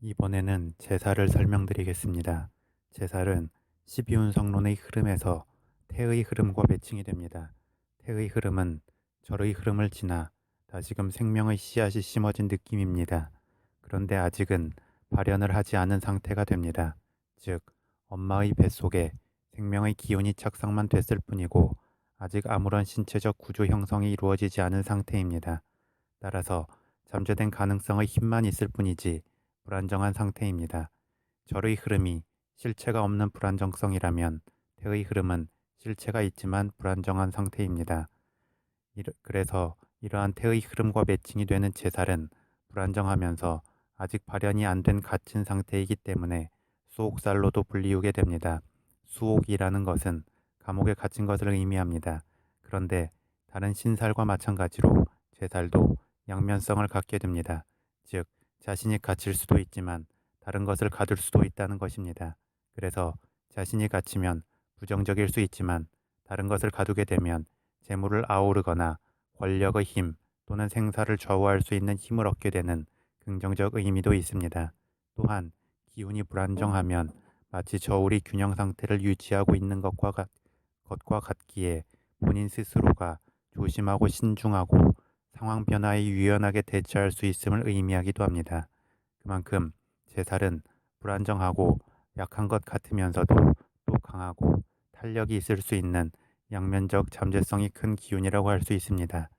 이번에는 제사를 설명드리겠습니다. 제살은 12운성론의 흐름에서 태의 흐름과 매칭이 됩니다. 태의 흐름은 절의 흐름을 지나 다시금 생명의 씨앗이 심어진 느낌입니다. 그런데 아직은 발현을 하지 않은 상태가 됩니다. 즉, 엄마의 뱃속에 생명의 기운이 착상만 됐을 뿐이고 아직 아무런 신체적 구조 형성이 이루어지지 않은 상태입니다. 따라서 잠재된 가능성의 힘만 있을 뿐이지 불안정한 상태입니다. 절의 흐름이 실체가 없는 불안정성이라면 태의 흐름은 실체가 있지만 불안정한 상태입니다. 그래서 이러한 태의 흐름과 매칭이 되는 제살은 불안정하면서 아직 발현이 안 된 갇힌 상태이기 때문에 수옥살로도 불리우게 됩니다. 수옥이라는 것은 감옥에 갇힌 것을 의미합니다. 그런데 다른 신살과 마찬가지로 제살도 양면성을 갖게 됩니다. 즉, 자신이 갇힐 수도 있지만 다른 것을 가둘 수도 있다는 것입니다. 그래서 자신이 갇히면 부정적일 수 있지만 다른 것을 가두게 되면 재물을 아우르거나 권력의 힘 또는 생사를 좌우할 수 있는 힘을 얻게 되는 긍정적 의미도 있습니다. 또한 기운이 불안정하면 마치 저울이 균형 상태를 유지하고 있는 것과 같기에 본인 스스로가 조심하고 신중하고 상황 변화에 유연하게 대처할 수 있음을 의미하기도 합니다. 그만큼 제살은 불안정하고 약한 것 같으면서도 또 강하고 탄력이 있을 수 있는 양면적 잠재성이 큰 기운이라고 할 수 있습니다.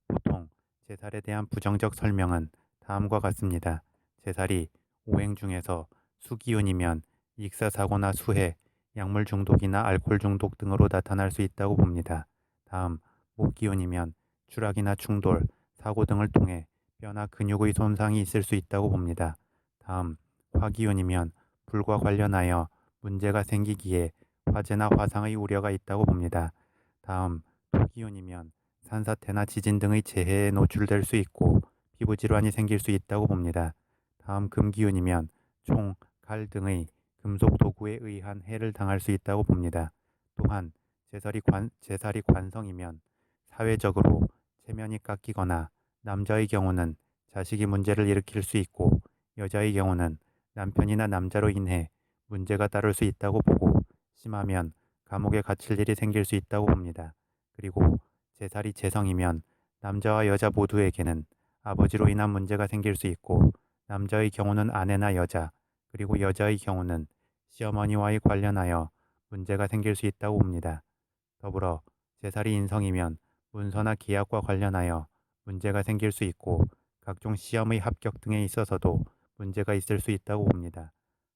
보통 제살에 대한 부정적 설명은 다음과 같습니다. 제살이 오행 중에서 수기운이면 익사사고나 수해, 약물 중독이나 알코올 중독 등으로 나타날 수 있다고 봅니다. 다음, 목기운이면 추락이나 충돌, 사고 등을 통해 뼈나 근육의 손상이 있을 수 있다고 봅니다. 다음, 화기운이면 불과 관련하여 문제가 생기기에 화재나 화상의 우려가 있다고 봅니다. 다음, 토기운이면 산사태나 지진 등의 재해에 노출될 수 있고 피부 질환이 생길 수 있다고 봅니다. 다음, 금기운이면 총, 칼 등의 금속 도구에 의한 해를 당할 수 있다고 봅니다. 또한 제살이 관성이면 사회적으로 체면이 깎이거나 남자의 경우는 자식이 문제를 일으킬 수 있고 여자의 경우는 남편이나 남자로 인해 문제가 따를 수 있다고 보고 심하면 감옥에 갇힐 일이 생길 수 있다고 봅니다. 그리고 제살이 재성이면 남자와 여자 모두에게는 아버지로 인한 문제가 생길 수 있고 남자의 경우는 아내나 여자 그리고 여자의 경우는 시어머니와의 관련하여 문제가 생길 수 있다고 봅니다. 더불어 제살이 인성이면 문서나 계약과 관련하여 문제가 생길 수 있고 각종 시험의 합격 등에 있어서도 문제가 있을 수 있다고 봅니다.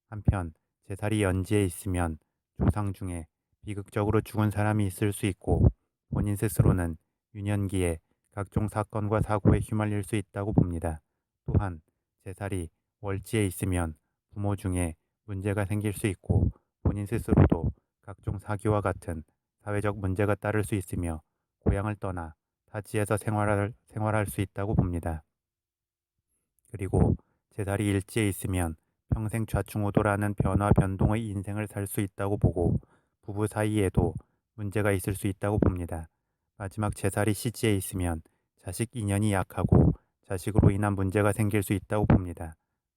한편 제살이 연지에 있으면 조상 중에 비극적으로 죽은 사람이 있을 수 있고 본인 스스로는 유년기에 각종 사건과 사고에 휘말릴 수 있다고 봅니다. 또한 제살이 월지에 있으면 부모 중에 문제가 생길 수 있고 본인 스스로도 각종 사기와 같은 사회적 문제가 따를 수 있으며 고향을 떠나 타지에서 생활할 수 있다고 봅니다. 그리고 제살이 일지에 있으면 평생 좌충우돌하는 변화 변동의 인생을 살 수 있다고 보고 부부 사이에도 문제가 있을 수 있다고 봅니다. 마지막 제살이 시지에 있으면 자식 인연이 약하고 자식으로 인한 문제가 생길 수 있다고 봅니다.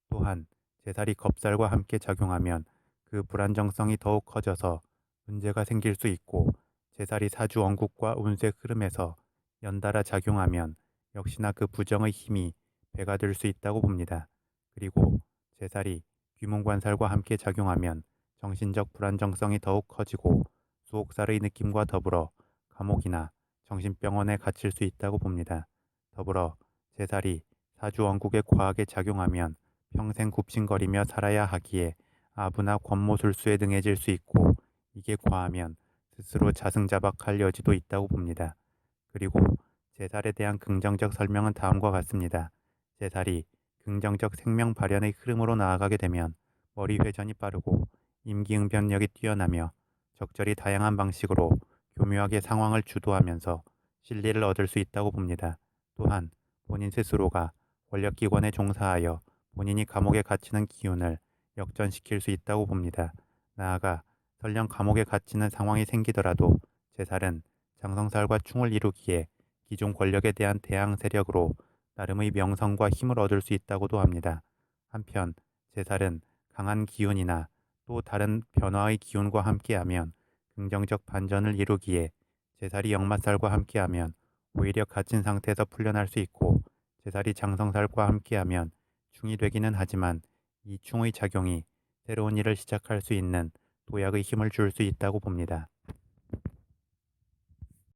또한 제살이 겁살과 함께 작용하면 그 불안정성이 더욱 커져서 문제가 생길 수 있고 제살이 사주 원국과 운세 흐름에서 연달아 작용하면 역시나 그 부정의 힘이 배가 될 수 있다고 봅니다. 그리고 제살이 귀문관살과 함께 작용하면 정신적 불안정성이 더욱 커지고 수옥살의 느낌과 더불어 감옥이나 정신병원에 갇힐 수 있다고 봅니다. 더불어 제살이 사주원국에 과하게 작용하면 평생 굽신거리며 살아야 하기에 아부나 권모술수에 능해질 수 있고 이게 과하면 스스로 자승자박할 여지도 있다고 봅니다. 그리고 제살에 대한 긍정적 설명은 다음과 같습니다. 제살이 긍정적 생명 발현의 흐름으로 나아가게 되면 머리 회전이 빠르고 임기응변력이 뛰어나며 적절히 다양한 방식으로 교묘하게 상황을 주도하면서 신뢰를 얻을 수 있다고 봅니다. 또한 본인 스스로가 권력기관에 종사하여 본인이 감옥에 갇히는 기운을 역전시킬 수 있다고 봅니다. 나아가 설령 감옥에 갇히는 상황이 생기더라도 제살은 장성살과 충을 이루기에 기존 권력에 대한 대항 세력으로 나름의 명성과 힘을 얻을 수 있다고도 합니다. 한편 제살은 강한 기운이나 또 다른 변화의 기운과 함께하면 긍정적 반전을 이루기에 제살이 역마살과 함께하면 오히려 갇힌 상태에서 풀려날 수 있고 제살이 장성살과 함께하면 충이 되기는 하지만 이 충의 작용이 새로운 일을 시작할 수 있는 도약의 힘을 줄 수 있다고 봅니다.